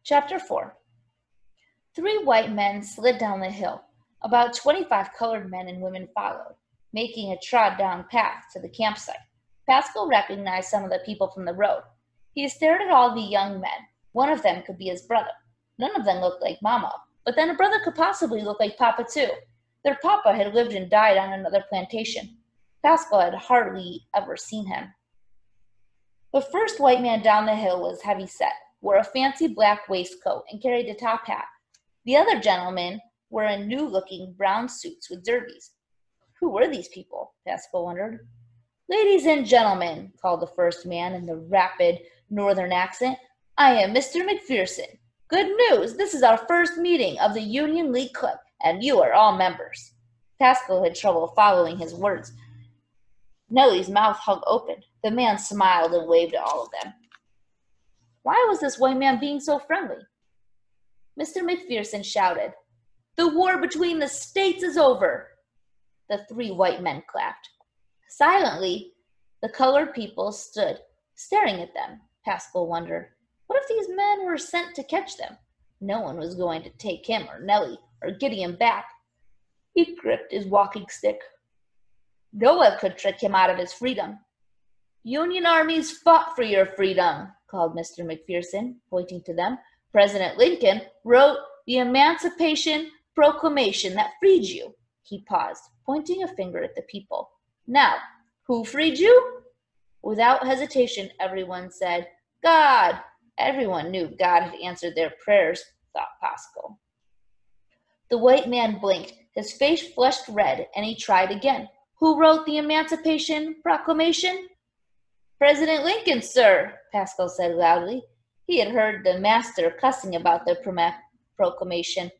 Chapter 4. 3 white men slid down the hill. About 25 colored men and women followed, making a trod-down path to the campsite. Pascal recognized some of the people from the road. He stared at all the young men. One of them could be his brother. None of them looked like Mama, but then a brother could possibly look like Papa too. Their Papa had lived and died on another plantation. Pascal had hardly ever seen him. The first white man down the hill was heavy-set, wore a fancy black waistcoat, and carried a top hat. The other gentlemen were in new-looking brown suits with derbies. Who were these people? Pascal wondered. Ladies and gentlemen, called the first man in the rapid northern accent, I am Mr. McPherson. Good news! This is our first meeting of the Union League Club, and you are all members. Pascal had trouble following his words. Nellie's mouth hung open. The man smiled and waved at all of them. Why was this white man being so friendly? Mr. McPherson shouted, The war between the states is over. The 3 white men clapped. Silently, the colored people stood, staring at them. Pascal wondered, what if these men were sent to catch them? No one was going to take him or Nellie or Gillem back. He gripped his walking stick. No one could trick him out of his freedom. Union armies fought for your freedom, called Mr. McPherson, pointing to them. President Lincoln wrote the Emancipation Proclamation that freed you. He paused, pointing a finger at the people. Now, who freed you? Without hesitation, everyone said, God. Everyone knew God had answered their prayers, thought Pascal. The white man blinked. His face flushed red, and he tried again. Who wrote the Emancipation Proclamation? President Lincoln, sir, Pascal said loudly. He had heard the master cussing about the proclamation,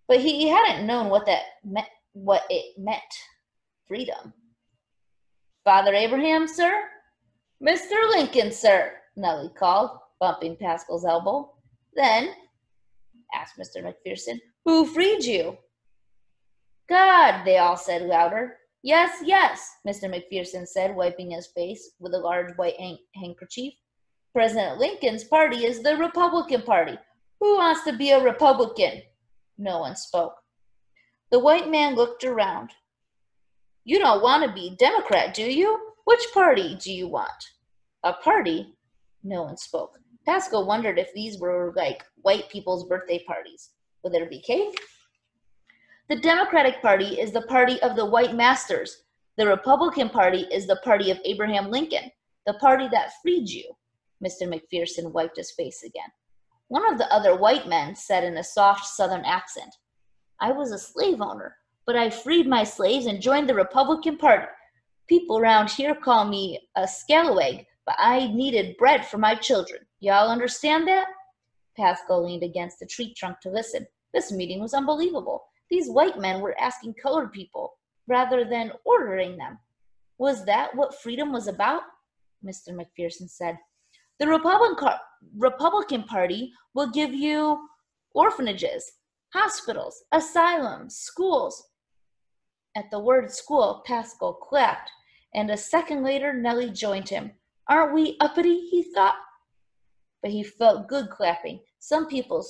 but he hadn't known what it meant. Freedom. Father Abraham, sir? Mr. Lincoln, sir, Nellie called, bumping Pascal's elbow. Then, asked Mr. McPherson, who freed you? God, they all said louder. Yes, yes, Mr. McPherson said, wiping his face with a large white handkerchief. President Lincoln's party is the Republican Party. Who wants to be a Republican? No one spoke. The white man looked around. You don't want to be Democrat, do you? Which party do you want? A party? No one spoke. Pascal wondered if these were like white people's birthday parties. Would there be cake? The Democratic Party is the party of the white masters. The Republican Party is the party of Abraham Lincoln, the party that freed you. Mr. McPherson wiped his face again. One of the other white men said in a soft southern accent, I was a slave owner, but I freed my slaves and joined the Republican Party. People around here call me a scalawag, but I needed bread for my children. Y'all understand that? Pascal leaned against a tree trunk to listen. This meeting was unbelievable. These white men were asking colored people rather than ordering them. Was that what freedom was about? Mr. McPherson said. The Republican Party will give you orphanages, hospitals, asylums, schools. At the word school, Pascal clapped, and a second later Nellie joined him. Aren't we uppity, he thought. But he felt good clapping. Some people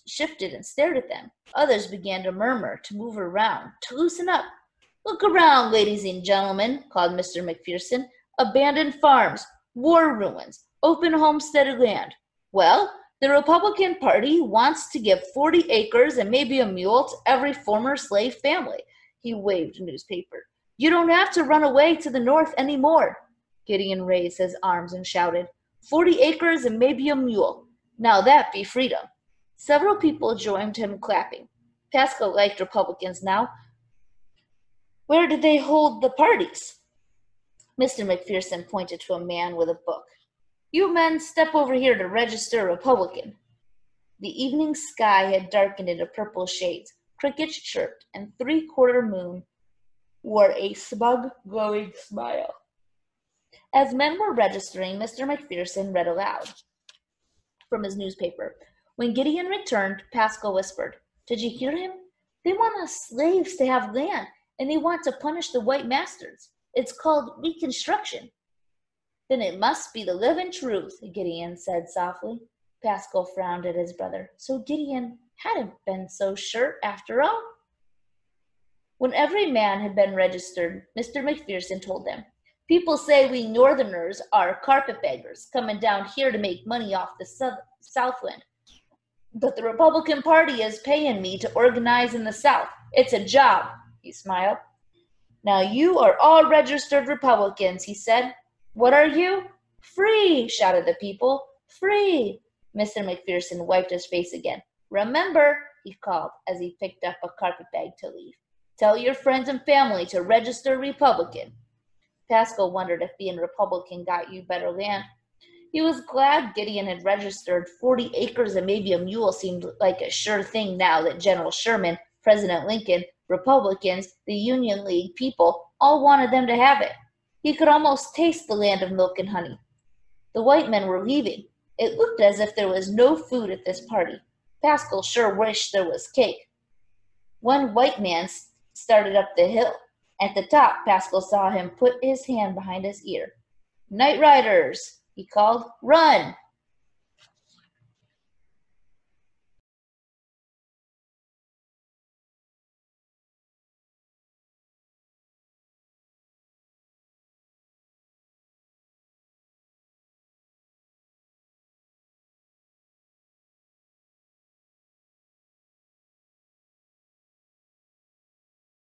shifted and stared at them. Others began to murmur, to move around, to loosen up. Look around, ladies and gentlemen, called Mr. McPherson. Abandoned farms, war ruins, open homesteaded land. Well, the Republican Party wants to give 40 acres and maybe a mule to every former slave family. He waved a newspaper. You don't have to run away to the north anymore. Gideon raised his arms and shouted, 40 acres and maybe a mule. Now that be freedom. Several people joined him clapping. Pascal liked Republicans now. Where did they hold the parties? Mr. McPherson pointed to a man with a book. You men step over here to register a Republican. The evening sky had darkened into purple shades. Crickets chirped, and 3/4 moon wore a smug, glowing smile. As men were registering, Mr. McPherson read aloud from his newspaper. When Gideon returned, Pascal whispered, Did you hear him? They want us slaves to have land, and they want to punish the white masters. It's called Reconstruction. Then it must be the living truth, Gideon said softly. Pascal frowned at his brother. So Gideon hadn't been so sure after all. When every man had been registered, Mr. McPherson told them, People say we Northerners are carpetbaggers coming down here to make money off the Southland. But the Republican Party is paying me to organize in the South. It's a job, he smiled. Now you are all registered Republicans, he said. What are you? Free, shouted the people. Free. Mr. McPherson wiped his face again. Remember, he called as he picked up a carpetbag to leave. Tell your friends and family to register Republican. Pascal wondered if being Republican got you better land. He was glad Gideon had registered. 40 acres and maybe a mule seemed like a sure thing now that General Sherman, President Lincoln, Republicans, the Union League people all wanted them to have it. He could almost taste the land of milk and honey. The white men were leaving. It looked as if there was no food at this party. Pascal sure wished there was cake. One white man started up the hill. At the top, Pascal saw him put his hand behind his ear. Night riders, he called. Run!